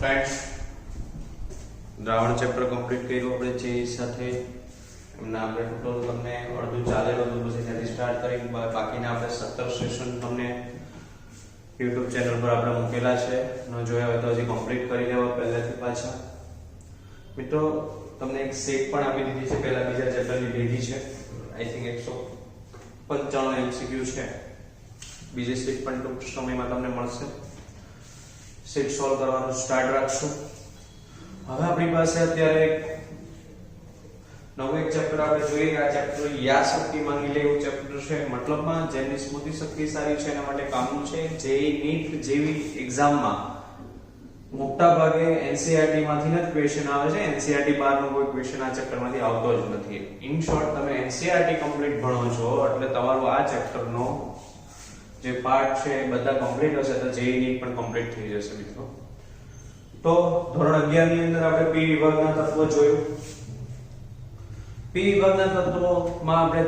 Friends द्रावण chapter complete કર્યું આપણે જે સાથે એમના આપણે ટોટલ તમને અડધું ચાલેલું હતું પછી ત્યાંથી સ્ટાર્ટ કરી બાકીના આપણે 17 સેશન તમને YouTube ચેનલ પર આપણે મૂકેલા છે ન જોયા હોય તો હજી કમ્પ્લીટ કરી લેવા પહેલેથી પાછા મિત્રો તમને એક સેટ પણ આપી દીધી છે પહેલા બીજા ચેપ્ટરની ભેગી છે આઈ થિંક 195 MCQ છે બીજી સેટ પણ ટૂંક સમયમાં તમને મળશે સેટ સોલ્વ કરવાનું સ્ટાર્ટ રાખશું હવે આપણી પાસે અત્યારે નવું એક ચેપ્ટર આપણે જોઈએ આ ચેપ્ટર યાદ શક્તિ માંગી લે એવું ચેપ્ટર છે મતલબમાં જેની સ્મૃતિ શક્તિ સારી છે એના માટે કામનું છે જે નીટ જેવી એક્ઝામમાં મોટા ભાગે NCERT માંથી જ ક્વેશ્ચન આવે છે NCERT બહારનો કોઈ ક્વેશ્ચન આ ચેપ્ટરમાંથી આવતો જ નથી ઇન શોર્ટ તમે NCERT કમ્પ્લીટ ભણો છો એટલે તમારું આ ચેપ્ટરનો જે પાર્ટ છે એ બધા કમ્પ્લીટ હશે તો જે નીટ પણ કમ્પ્લીટ થઈ જશે મિત્રો તો ધોરણ 11 ની અંદર આપણે P વિભાગના તત્વો જોયું P વિભાગના તત્વોમાં આપણે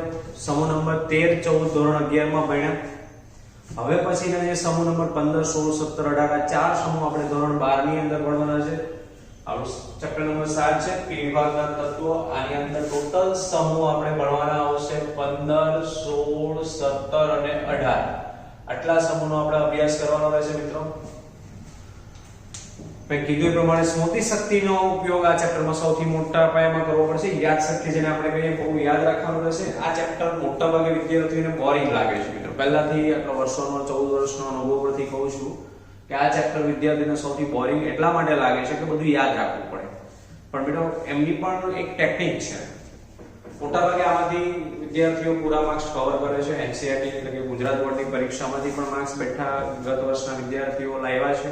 સમૂહ નંબર 13 14 ધોરણ 11 માં ભણ્યા હવે પછીના જે સમૂહ નંબર 15 16 17 18 આ ચાર સમૂહ આપણે ધોરણ 12 ની અંદર ભણવાના છે આપણું ચેપ્ટર નંબર 7 છે P વિભાગના તત્વો આની અંદર ટોટલ સમૂહ આપણે ભણવાના આવશે 15 16 17 અને 18 આટલા સમૂહનો આપણે અભ્યાસ કરવાનો રહેશે મિત્રો મેં કીધું એ પ્રમાણે સ્મૃતિ શક્તિનો ઉપયોગ આ ચેપ્ટરમાં સૌથી મોટા પાયામાં કરવો પડશે યાદ શક્તિ જેને આપણે કહીએ બહુ યાદ રાખવાનું રહેશે આ ચેપ્ટર મોટા ભાગે વિદ્યાર્થીઓને બોરિંગ લાગે છે મિત્રો પહેલાથી આટલા વર્ષોનો 14 વર્ષનો અનુભવ પરથી કહું છું કે આ ચેપ્ટર વિદ્યાર્થીને સૌથી બોરિંગ એટલા માટે લાગે છે કે બધું યાદ રાખવું પડે પણ મિત્રો એમની પણ એક ટેકનિક છે મોટા ભાગે આમાંથી વિદ્યાર્થીઓ પૂરા માર્ક્સ કવર કરે છે NCERT એટલે કે ગુજરાત બોર્ડની પરીક્ષામાંથી પણ માર્ક્સ બેઠા ગત વર્ષના વિદ્યાર્થીઓ લાવ્યા છે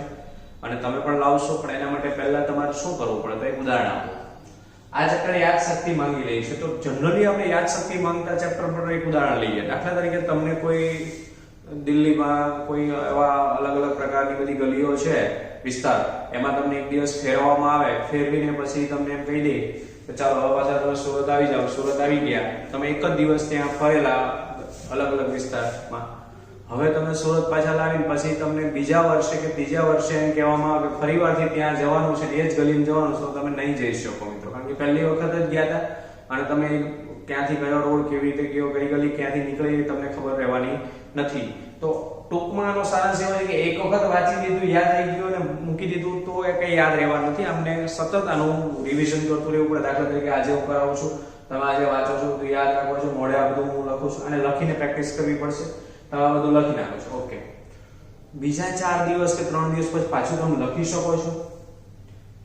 અને તમે પણ લાવશો પણ એના માટે પહેલા તમારે શું કરવું પડે તો એક ઉદાહરણ આપો આ ચેપ્ટર યાદ શક્તિ માંગી રહી છે તો જનરલી આપણે યાદ શક્તિ માંગતા ચેપ્ટર પર એક ઉદાહરણ લઈએ દાખલા તરીકે તમને કોઈ દિલ્હીમાં કોઈ એવા અલગ અલગ પ્રકારની બધી ગલીઓ છે વિસ્તાર એમાં તમને એક દિવસ ફેરવવામાં આવે ફેરવીને પછી તમને એમ કહી દે કે ચાલો હવે પાછા તમે સુરત આવી જાઓ સુરત આવી ગયા તમે એક જ દિવસ ત્યાં ફરેલા અલગ અલગ વિસ્તારમાં હવે તમે સુરત પાછા લાવીને પછી તમને બીજા વર્ષે કે ત્રીજા વર્ષે એમ કહેવામાં આવે કે ફરીવારથી ત્યાં જવાનું છે એ જ ગલીમાં જવાનું છે તો તમે નહીં જઈ શકો મિત્રો કારણ કે પહેલી વખત જ ગયા હતા અને તમે ક્યાંથી કયો રોડ કેવી રીતે ગયો કઈ ગલી ક્યાંથી નીકળી તમને ખબર રહેવાની નથી તો ટૂંકમાં આનો સારાંશ એવો છે કે એક વખત વાંચી દીધું યાદ આવી ગયું અને મૂકી દીધું તો એ કઈ યાદ રહેવાનું નથી અમને સતત આનું રિવિઝન કરતું રહેવું પડે દાખલા તરીકે આજે હું કરાવું છું તમે આજે વાંચો છો તો યાદ રાખો છો મોઢે આ બધું હું લખું છું અને લખીને પ્રેક્ટિસ કરવી પડશે બધું લખી નાખો છો ઓકે બીજા 4 દિવસ કે 3 દિવસ પછી પાછું તમે લખી શકો છો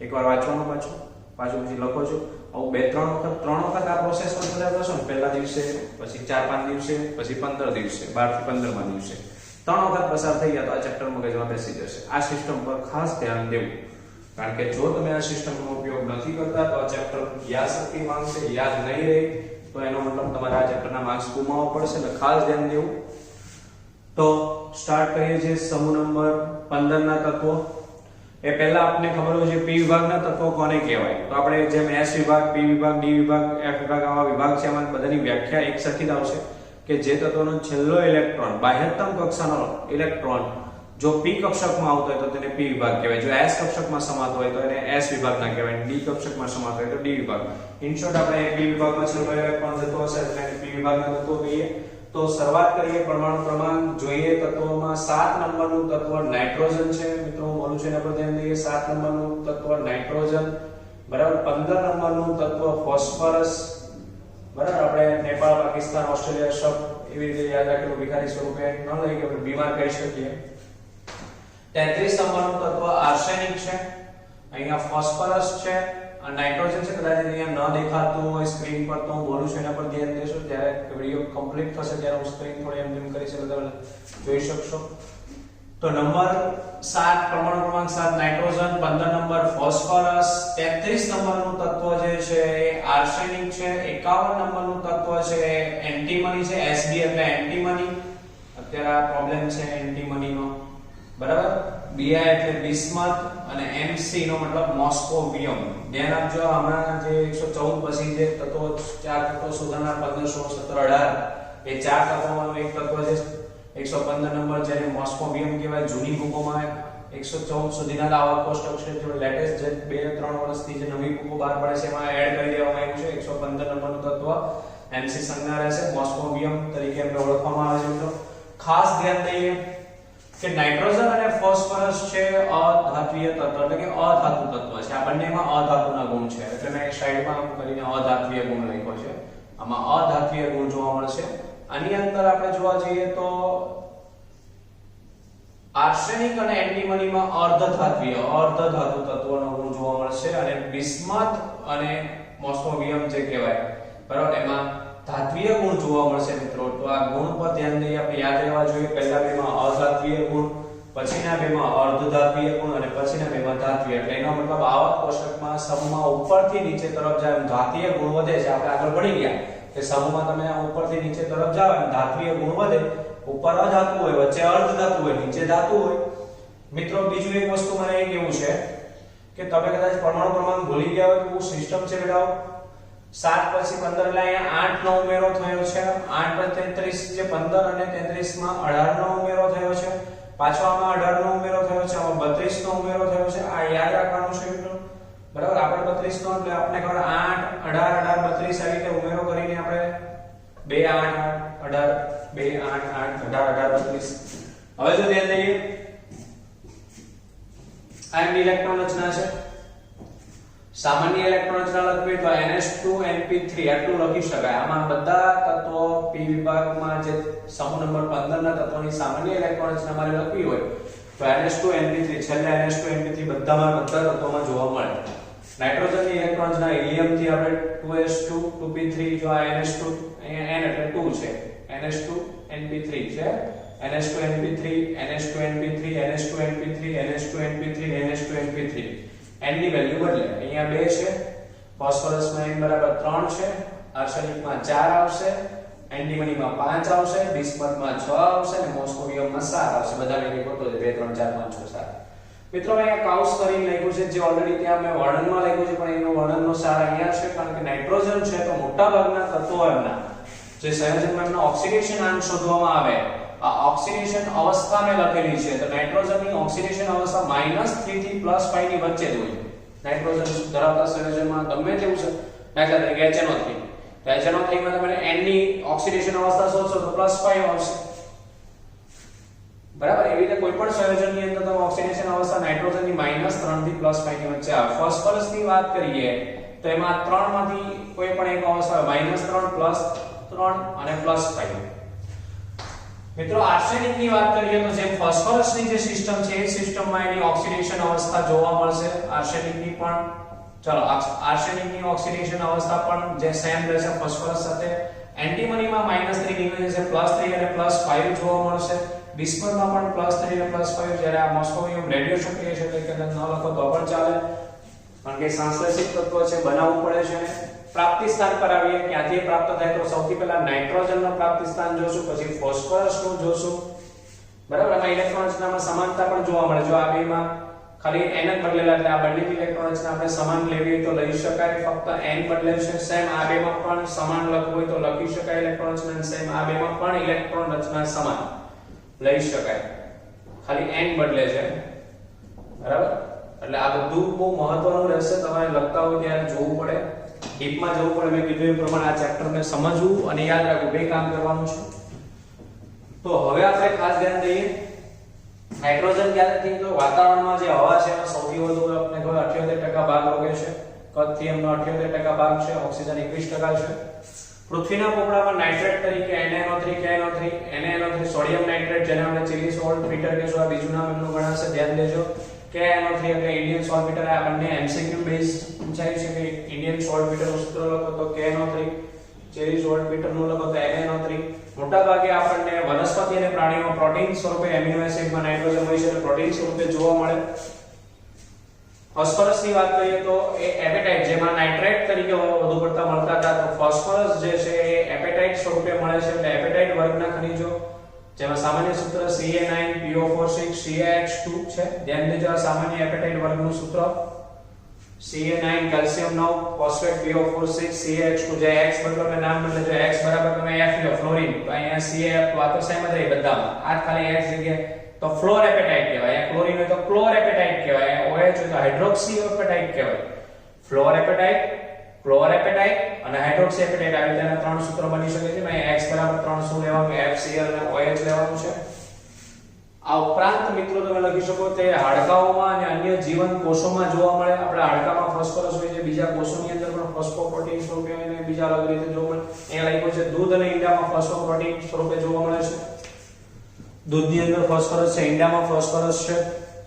એકવાર વાંચવાનું પાછું પછી લખો છો આવું 2-3 વખત આ પ્રોસેસ પર બધા કરશો ને પહેલા દિવસે પછી 4-5 દિવસે પછી 15 દિવસે 12 થી 15મા દિવસે 3 વખત પસાર થઈ ગયા તો આ ચેપ્ટર મગજમાં બેસી જશે આ સિસ્ટમ પર ખાસ ધ્યાન દેવું કારણ કે જો તમે આ સિસ્ટમનો ઉપયોગ નથી કરતા તો આ ચેપ્ટર યાદ શક્તિ માંગશે યાદ નહીં રહે તો એનો મતલબ તમારે આ ચેપ્ટરના માર્ક્સ ગુમાવવા પડશે એટલે ખાસ ધ્યાન દેવું તો સ્ટાર્ટ કરીએ છીએ સમૂહ નંબર 15 ના તત્વો એ પહેલા આપને ખબર હોય છે P વિભાગના તત્વો કોને કહેવાય તો આપણે જેમ S વિભાગ P વિભાગ D વિભાગ F વિભાગ આવા વિભાગ છે એમાં બધાની વ્યાખ્યા એક સરખી જ આવશે કે જે તત્વનો છેલ્લો ઇલેક્ટ્રોન બાહ્યતમ કક્ષાનો ઇલેક્ટ્રોન જો P કક્ષકમાં આવતો હોય તો તેને P વિભાગ કહેવાય જો S કક્ષકમાં સમાતો હોય તો એને S વિભાગ ના કહેવાય D કક્ષકમાં સમાતો હોય તો D વિભાગ ઇન શોર્ટ આપણે P વિભાગમાં છેલ્લો ઇલેક્ટ્રોન જતો હશે એટલે P વિભાગના તત્વો કહીએ તો શરૂઆત કરીએ પરમાણુ ક્રમાંક જોઈએ તત્વોમાં 7 નંબરનું તત્વ નાઇટ્રોજન છે મિત્રો હું બોલું છું એના પર ધ્યાન દઈએ 7 નંબરનું તત્વ નાઇટ્રોજન બરાબર 15 નંબરનું તત્વ ફોસ્ફરસ બરાબર આપણે નેપાળ પાકિસ્તાન ઓસ્ટ્રેલિયા સબ એવી રીતે યાદ રાખેલું ભિખારી સ્વરૂપે ન લઈ કે આપણે બીમાર કહી શકીએ 33 નંબરનું તત્વ આર્સેનિક છે અહીંયા ફોસ્ફરસ છે નાઇટ્રોજન છે કદાચ અહીંયા ન દેખાતું હોય સ્ક્રીન પર તો હું બોલું છું એના પર ધ્યાન દેશો જ્યારે વિડિયો કમ્પ્લીટ થશે ત્યારે હું સ્ક્રીન થોડી એમ કરી છે બધા જોઈ શકશો તો નંબર 7 પરમાણુ ક્રમાંક 7 નાઇટ્રોજન 15 નંબર ફોસ્ફરસ 33 નંબરનું તત્વ જે છે એ આર્સેનિક છે 51 નંબરનું તત્વ છે એન્ટીમની છે Sb એટલે એન્ટીમની અત્યારે આ પ્રોબ્લેમ છે એન્ટીમનીનો બરાબર Bi એટલે બિસ્મથ અને Mc નો મતલબ મોસ્કોવિયમ ધ્યાન આપજો હમણાં જે 114 પછી જે તત્વો ચાર તત્વો શોધનાર 15 16 17 18 એ ચાર તત્વોમાંનું એક તત્વ છે 115 નંબર જેને મોસ્કોવિયમ કહેવાય જૂની બુકોમાં 114 સુધીના દાવા કોષ્ટક છે જો લેટેસ્ટ જે 2-3 વર્ષથી જે નવી બુકો બહાર પડે છે એમાં એડ કરી દેવામાં આવ્યું છે 115 નંબરનું તત્વ MC સંજ્ઞા રહેશે મોસ્કોવિયમ તરીકે એમને ઓળખવામાં આવે છે મિત્રો ખાસ ધ્યાન દઈએ કે નાઇટ્રોજન અને ફોસ્ફરસ છે અધાત્વીય તત્વ એટલે કે અધાતુ તત્વ છે આ બંનેમાં અધાતુના ગુણ છે એટલે મેં સાઈડમાં કરીને અધાત્વીય ગુણ લખ્યો છે આમાં અધાત્વીય ગુણ જોવા મળશે આની અંદર આપણે જોવા જઈએ તો આર્સેનિક અને એન્ટીમનીમાં અર્ધધાત્વીય અર્ધધાતુ તત્વનો ગુણ જોવા મળશે અને બિસ્મથ અને મોસ્કોવિયમ જે કહેવાય બરાબર એમાં ધાત્વીય ગુણ જોવા મળશે મિત્રો તો આ ગુણ પર ધ્યાન દઈએ આપણે યાદ રહેવા જોઈએ પહેલા બેમાં અધાત્વીય ગુણ પછીના બેમાં અર્ધધાત્વીય ગુણ અને પછીના બેમાં ધાત્વીય એટલે એનો મતલબ આવક કોષ્ટકમાં સમૂહમાં ઉપરથી નીચે તરફ જાય ધાત્વીય ગુણ વધે છે આપણે આગળ ભણી ગયા કે સમૂહમાં તમે ઉપરથી નીચે તરફ જાવ એમ ધાત્વીય ગુણ વધે ઉપર અધાતુ હોય વચ્ચે અર્ધધાતુ હોય નીચે ધાતુ હોય મિત્રો બીજું એક વસ્તુ મને એ કેવું છે કે તમે કદાચ પરમાણુ ક્રમાંક ભૂલી ગયા હોય તો સિસ્ટમ છે બેટા 7 પછી 15 એટલે અહીંયા 8 નો ઉમેરો થયો છે 8 પર 33 જે 15 અને 33 માં 18 નો ઉમેરો થયો છે પાછો આમાં 18 નો ઉમેરો થયો છે આમાં 32 નો ઉમેરો થયો છે આ યાદ રાખવાનું છે મિત્રો બરાબર આપણે 32 નો એટલે આપણે ખબર 8 18 18 32 આવી રીતે ઉમેરો કરીને આપણે 2 8 18 2 8 8 18 18 32 હવે જો ધ્યાન દઈએ આ એમની ઇલેક્ટ્રોન રચના છે સામાન્ય ઇલેક્ટ્રોન રચના લખવી તો NH2 NP3 આટલું લખી શકાય આમાં બધા તત્વો P વિભાગમાં જે સમૂહ નંબર 15 ના તત્વોની સામાન્ય ઇલેક્ટ્રોન રચના મારે લખવી હોય તો NH2 NP3 છેલ્લે NH2 NP3 બધામાં બધા તત્વોમાં જોવા મળે નાઇટ્રોજનની ઇલેક્ટ્રોન રચના હિલિયમ થી આપણે 2s2 2p3 જો આ NH2 અહીંયા n એટલે 2 છે NH2 NP3 છે NH2 NP3 NH2 NP3 NH2 NP3 NH2 NP3 NH2 NP3 n ની વેલ્યુ બદલે અહીંયા 2 છે ફોસ્ફરસમાં n બરાબર 3 છે આર્સેનિકમાં 4 આવશે એન્ટીમનીમાં 5 આવશે બિસ્મથમાં 6 આવશે અને મોસ્કોવિયમમાં 7 આવશે બધા લઈને ગોતો છે 2 3 4 5 6 7 મિત્રો અહીંયા કાઉસ કરીને લખ્યું છે જે ઓલરેડી ત્યાં મેં વર્ણનમાં લખ્યું છે પણ એનો વર્ણનનો સાર અહીંયા છે કારણ કે નાઇટ્રોજન છે તો મોટા ભાગના તત્વો એમના જે સંયોજનમાં એમનો ઓક્સિડેશન આંક શોધવામાં આવે આ ઓક્સિડેશન અવસ્થા મેં લખેલી છે તો નાઇટ્રોજનની ઓક્સિડેશન અવસ્થા -3 થી +5 ની વચ્ચે જ હોય નાઇટ્રોજન ધરાવતા સંયોજનમાં ગમે તેવું છે દાખલા તરીકે HNO3 તો HNO3 માં તમે N ની ઓક્સિડેશન અવસ્થા શોધશો તો +5 આવશે બરાબર એવી રીતે કોઈ પણ સંયોજનની અંદર તમે ઓક્સિડેશન અવસ્થા નાઇટ્રોજનની -3 થી +5 ની વચ્ચે આવે ફોસ્ફરસની વાત કરીએ તો એમાં 3 માંથી કોઈ પણ એક અવસ્થા -3 +3 અને +5 મિત્રો આર્સેનિકની વાત કરીએ તો જે ફોસ્ફરસની જે સિસ્ટમ છે એ સિસ્ટમમાં એની ઓક્સિડેશન અવસ્થા જોવા મળશે આર્સેનિકની પણ ચલો આર્સેનિકની ઓક્સિડેશન અવસ્થા પણ જે સેમ રહેશે ફોસ્ફરસ સાથે એન્ટીમનીમાં -3 નીકળે છે +3 અને +5 જોવા મળશે બિસ્મથમાં પણ +3 અને +5 જ્યારે આ મોસ્કોવિયમ રેડિયો સક્રિય છે એટલે કદાચ ન લખો તો પણ ચાલે કારણ કે સંશ્લેષિત તત્વ છે બનાવવું પડે છે ને પ્રાપ્તિ સ્થાન પર આવીએ ક્યાંથી પ્રાપ્ત થાય તો સૌથી પહેલા નાઇટ્રોજનનો પ્રાપ્તિ સ્થાન જોશું પછી ફોસ્ફરસનું જોશું બરાબર આમાં ઇલેક્ટ્રોન રચનામાં સમાનતા પણ જોવા મળે જો આ બેમાં ખાલી n જ બદલેલા એટલે આ બંનેની ઇલેક્ટ્રોન રચના આપણે સમાન લેવી તો લઈ શકાય ફક્ત n બદલે છે સેમ આ બેમાં પણ સમાન લખવું હોય તો લખી શકાય ઇલેક્ટ્રોન રચના સેમ આ બેમાં પણ ઇલેક્ટ્રોન રચના સમાન લઈ શકાય ખાલી n બદલે છે બરાબર એટલે આ બધું બહુ મહત્વનું રહેશે તમારે લખતા હોય ત્યારે જોવું પડે ડીપમાં જવું પડે મેં કીધું એ પ્રમાણે આ ચેપ્ટરને સમજવું અને યાદ રાખવું બે કામ કરવાનું છે તો હવે આપણે ખાસ ધ્યાન દઈએ નાઇટ્રોજન ક્યારેથી તો વાતાવરણમાં જે હવા છે એમાં સૌથી વધુ આપણે ખબર 78% ભાગ રોકે છે કદથી એમનો 78% ભાગ છે ઓક્સિજન 21% છે પૃથ્વીના પોપડામાં નાઇટ્રેટ તરીકે NaNO3 KNO3 NaNO3 sodium nitrate જેને આપણે ચિલી સોલ્ટ બીટર કહેશું આ બીજું નામ એમનું ગણાશે ધ્યાન દેજો KNO3 એટલે ઇન્ડિયન સોલ્ટ બીટર આ બંને MCQ બેઝ પૂછાય છે કે ઇન્ડિયન સોલ્ટ બીટર નું સૂત્ર લખો તો KNO3 ચેરી સોલ્ટ બીટર નું લખો તો NaNO3 મોટા ભાગે આપણને વનસ્પતિ અને પ્રાણીઓમાં પ્રોટીન સ્વરૂપે એમિનો એસિડમાં નાઇટ્રોજન હોય છે એટલે પ્રોટીન સ્વરૂપે જોવા મળે ફોસ્ફરસની વાત કરીએ તો એ એપેટાઇટ જેમાં નાઇટ્રેટ તરીકે વધુ પડતા મળતા હતા તો ફોસ્ફરસ જે છે એ એપેટાઇટ સ્વરૂપે મળે છે એટલે એપેટાઇટ વર્ગના ખનિજો જેમાં સામાન્ય સૂત્ર Ca9PO46 CaH2 છે ધ્યાન દેજો આ સામાન્ય એપેટાઇટ વર્ગનું સૂત્ર Ca9 calcium 9 phosphate PO46 CaH2 જે X બદલો મેં નામ બદલે જો X બરાબર તમે F લો ફ્લોરીન તો અહીંયા Ca તો આ તો સેમ જ રહે બધામાં આ ખાલી X જગ્યાએ તો ફ્લોરેપેટાઇટ કહેવાય, ક્લોરીન હોય તો ક્લોરેપેટાઇટ કહેવાય, OH હોય તો હાઇડ્રોક્સી એપેટાઇટ કહેવાય. ફ્લોરેપેટાઇટ, ક્લોરેપેટાઇટ અને હાઇડ્રોક્સી એપેટાઇટ આવી રીતના ત્રણ સૂત્ર બની શકે છે. અહીં x બરાબર 3 શું લેવાનું, FCl અને OH લેવાનું છે. આ ઉપરાંત મિત્રો તમે લખી શકો તે હાડકાઓમાં અને અન્ય જીવન કોષોમાં જોવા મળે. આપણા હાડકામાં ફોસ્ફરસ હોય છે, બીજા કોષોની અંદર પણ ફોસ્ફોપ્રોટીન સ્વરૂપે અને બીજા અલગ રીતે જોવા મળે. અહીંયા લખ્યું છે દૂધ અને ઈંડામાં ફોસ્ફોપ્રોટીન સ્વરૂપે જોવા મળે છે. દૂધની અંદર ફોસ્ફરસ છે, ઈંડામાં ફોસ્ફરસ છે,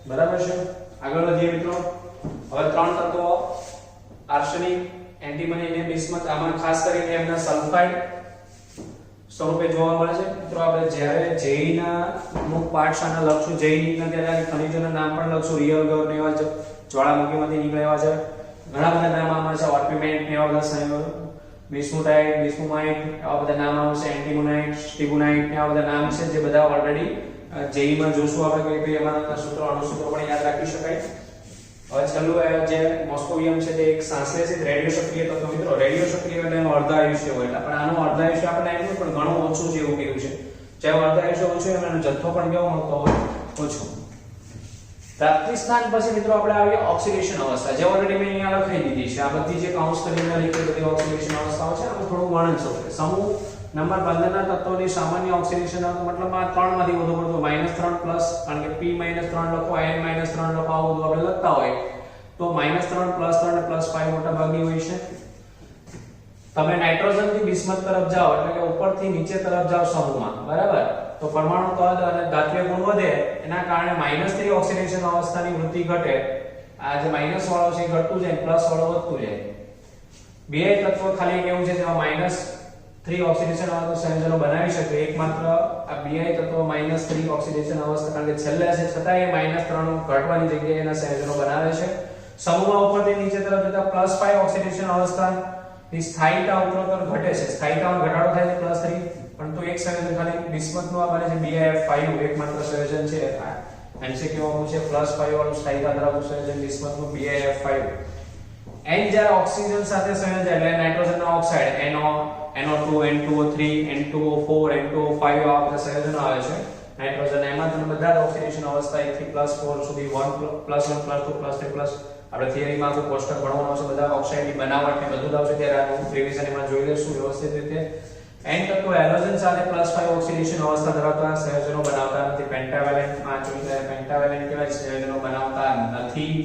બરાબર છે. આગળ વધીએ મિત્રો. હવે ત્રણ તત્વો આર્સેનિક, એન્ટીમની અને બિસ્મથ, આમાં ખાસ કરીને એમના સલ્ફાઇડ સ્વરૂપે જોવા મળે છે. મિત્રો આપણે જ્યારે જેઈ ના અમુક પાર્ટ્સ આના લખશું, જેઈ ના ત્યારે ખનિજોના નામ પણ લખશું, રિયલ ગોર ને એવા જ્વાળામુખીમાંથી નીકળે એવા છે ઘણા બધા નામ આમાં છે. ઓર્પિમેન્ટ ને એવા બધા સંયોજનો, બિસ્મુટાઇટ, બિસ્મુમાઇટ આવા બધા નામ આવશે, એન્ટીમોનાઇટ, સ્ટીબુનાઇટ ને આવા બધા નામ છે જે બધા ઓલરેડી જેઈ માં જોશું આપણે. કઈ એમાંના સૂત્રો અણુસૂત્રો પણ યાદ રાખી શકાય. હવે છેલ્લું જે મોસ્કોવિયમ છે તે એક સંશ્લેષિત રેડિયો સક્રિય તત્વ. મિત્રો રેડિયો સક્રિય એટલે એનું અર્ધાયુષ્ય હોય, એટલે પણ આનું અર્ધાયુષ્ય આપણે આપ્યું પણ ઘણું ઓછું છે એવું કીધું છે. જેમ અર્ધાયુષ્ય ઓછું એમ એનો જથ્થો પણ કેવો મળતો હોય, ઓછો. પ્રાપ્તિ સ્થાન પછી મિત્રો આપણે આવીએ ઓક્સિડેશન અવસ્થા, જે ઓલરેડી મેં અહીંયા લખી દીધી છે. આ બધી જે કૌંસ કરીને લખી બધી ઓક્સિડેશન અવસ્થાઓ છે. આમાં થોડું વર્ણન છે. સમૂહ નંબર 15 ના તત્વોની સામાન્ય ઓક્સિડેશન મતલબ આ ત્રણમાંથી વધુ પડતું -3 પ્લસ, કારણ કે P -3 લખો, N -3 લખો, આવું બધું આપણે લખતા હોય તો -3 +3 અને +5 મોટા ભાગની હોય છે. તમે નાઇટ્રોજન થી બિસ્મથ તરફ જાઓ એટલે કે ઉપરથી નીચે તરફ જાઓ સમૂહમાં, બરાબર, તો પરમાણુ કદ અને ધાત્વિય ગુણ વધે, એના કારણે -3 ઓક્સિડેશન અવસ્થાની વૃત્તિ ઘટે. આ જે માઈનસ વાળો છે ઘટતું જાય, પ્લસ વાળો વધતું જાય. બે તત્વો ખાલી કેવું છે જેમાં -3 ઓક્સિડેશન અવસ્થા સંયોજનો બનાવી શકે. એકમાત્ર આ બે તત્વો -3 ઓક્સિડેશન અવસ્થા, કારણ કે છેલ્લે છે છતાં એ -3 ઘટવાની જગ્યાએ એના સંયોજનો બનાવે છે. સમૂહમાં ઉપરથી નીચે તરફ જતા +5 ઓક્સિડેશન અવસ્થા ની સ્થાયીતા ઉત્તરોત્તર ઘટે છે. સ્થાયીતામાં ઘટાડો થાય છે +3, પરંતુ એક સંયોજન ખાલી બિસ્મથનું આ બને છે BiF5 એકમાત્ર સંયોજન છે. એમસીક્યુ માં પૂછે +5 વાળું સ્થાયીતા ધરાવતું સંયોજન બિસ્મથનું BiF5. N જ્યારે ઓક્સિજન સાથે સંયોજાય એટલે નાઇટ્રોજનના oxide NO2, N2O3, N2O4, N2O5 આવા બધા સંયોજનો આવે છે. નાઇટ્રોજન એમાં તમે બધા જ ઓક્સિડેશન અવસ્થા 1 થી +4 સુધી 1 +1 +2 +3 આપણે થિયરીમાં આખું કોષ્ટક ભણવાનું છે. બધા ઓક્સાઇડની બનાવટ ને બધું આવશે ત્યારે આનું રિવિઝન એમાં જોઈ લેશું વ્યવસ્થિત રીતે. N તત્વો હેલોજન સાથે +5 ઓક્સિડેશન અવસ્થા ધરાવતા સંયોજનો બનાવતા નથી. પેન્ટાવેલેન્ટ માં જોઈએ પેન્ટાવેલેન્ટ કેવા સંયોજનો બનાવતા નથી.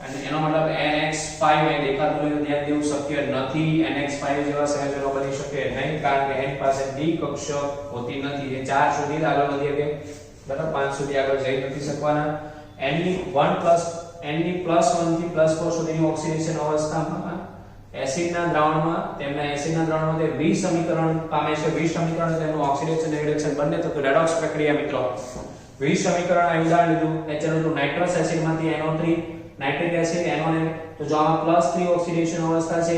અને એનો મતલબ NX5 એ દેખાતું હોય તો ધ્યાન દેવું શક્ય નથી. NX5 જેવા સંયોજનો બની શકે નહીં, કારણ કે N પાસે D કક્ષક હોતી નથી. એ 4 સુધી આગળ વધી શકે, બરાબર, 5 સુધી આગળ જઈ નથી શકવાના. N ની +1 થી +4 સુધીની ઓક્સિડેશન અવસ્થામાં એસિડના દ્રાવણમાં તેમના એસિડના દ્રાવણમાં તે વિસમીકરણ પામે છે. વિસમીકરણ તેમનું ઓક્સિડેશન અને રિડક્શન બંને થતું રેડોક્સ પ્રક્રિયા. મિત્રો વિસમીકરણ આ ઉદાહરણ લીધું HNO2 નાઇટ્રસ એસિડમાંથી NO3 નાઇટ્રિક એસિડ NO તો જો આમાં +3 ઓક્સિડેશન અવસ્થા છે,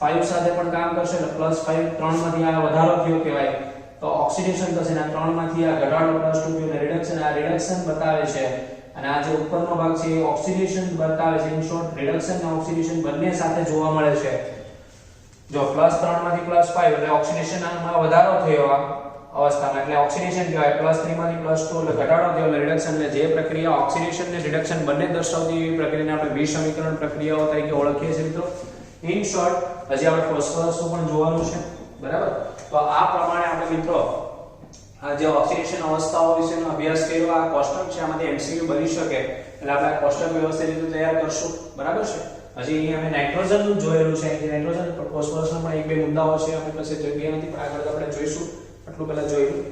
+5 સાથે પણ કામ કરશે એટલે +5 3 માંથી આ વધારો થયો કહેવાય, તો ઓક્સિડેશન થશે ને 3 માંથી આ ઘટાડો +2 અને રિડક્શન, આ રિડક્શન બતાવે છે. અને આ જે ઉપરનો ભાગ છે એ ઓક્સિડેશન બતાવે છે. ઇન શોર્ટ રિડક્શન અને ઓક્સિડેશન બંને સાથે જોવા મળે છે. જો +3 માંથી +5 એટલે ઓક્સિડેશનમાં વધારો થયો આ અવસ્થામાં, એટલે ઓક્સિડેશન કહેવાય. +3 માંથી +2 એટલે ઘટાડો થયો એટલે રિડક્શન. એટલે જે પ્રક્રિયા ઓક્સિડેશન અને રિડક્શન બંને દર્શાવતી એવી પ્રક્રિયાને આપણે વિસમીકરણ પ્રક્રિયાઓ તરીકે ઓળખીએ છીએ મિત્રો. ઇન શોર્ટ હજી આપણે ફોસ્ફરસનું પણ જોવાનું છે, બરાબર. તો આ પ્રમાણે આપણે મિત્રો આ જે ઓક્સિડેશન અવસ્થાઓ વિશેનો અભ્યાસ કર્યો. આ કોષ્ટક છે, આમાંથી એમસીક્યુ બની શકે એટલે આપણે આ કોષ્ટક વ્યવસ્થિત રીતે તૈયાર કરશું, બરાબર છે. હજી અહીંયા અમે નાઇટ્રોજનનું જોયેલું છે, કે નાઇટ્રોજન પર ફોસ્ફરસના પણ એક બે મુદ્દાઓ છે આપણી પાસે જગ્યા નથી, પણ આગળ આપણે જોઈશું. આટલું પહેલા જોયું.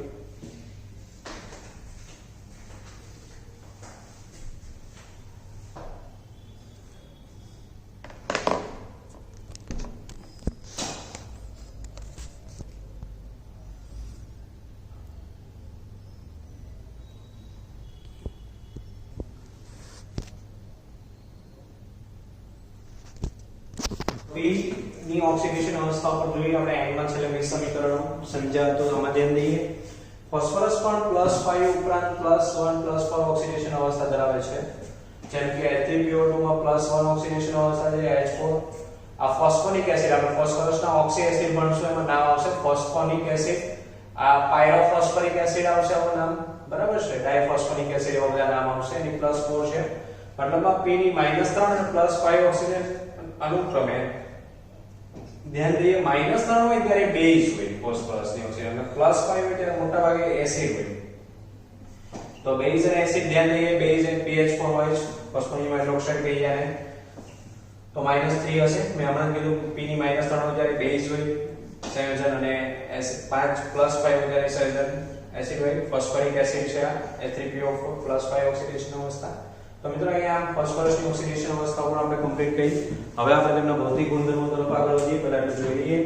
P ની ઓક્સિડેશન અવસ્થા પર જોઈએ આપણે. N માં છેલ્લે વિસમીકરણો સમજાવતો આમાં ધ્યાન દઈએ. ફોસ્ફરસ પણ +5 ઉપરાંત +1 +4 ઓક્સિડેશન અવસ્થા ધરાવે છે. જેમ કે Fe2O2 માં +1 ઓક્સિડેશન અવસ્થા છે, H4. આ ફોસ્ફોનિક એસિડ, આપણે ફોસ્ફરસના ઓક્સી એસિડ ભણશું, એમાં નામ આવશે ફોસ્ફોનિક એસિડ. આ પાયરોફોસ્ફરિક એસિડ આવશે આનું નામ, બરાબર છે, ડાયફોસ્ફરિક એસિડ એવા બધા નામ આવશે, એની +4 છે, મતલબમાં P ની -3 અને +5 ઓક્સિજન અનુક્રમે ધ્યાન દઈએ -3 હોય ત્યારે બેઝ હોય ફોસ્ફરસ ની ઓક્સિજન અને +5 હોય ત્યારે મોટા ભાગે એસિડ હોય. તો બેઝ અને એસિડ ધ્યાન દઈએ, બેઝ એ PH4 હોય, ફોસ્ફોનિયમ હાઇડ્રોક્સાઇડ કહીએ આને. તો -3 હશે, મેં હમણાં કીધું P ની -3 હોય ત્યારે બેઝ હોય સંયોજન અને 5 +5 હોય ત્યારે સંયોજન એસિડ હોય. ફોસ્ફરિક એસિડ છે આ H3PO4 +5 ઓક્સિડેશન અવસ્થા. તો મિત્રો અહીંયા ફોસ્ફરસની ઓક્સિડેશન અવસ્થા પણ આપણે કમ્પ્લીટ કરી. હવે આપણે તેમના ભૌતિક ગુણધર્મો તરફ આગળ વધીએ. પહેલા આપણે જોઈ લઈએ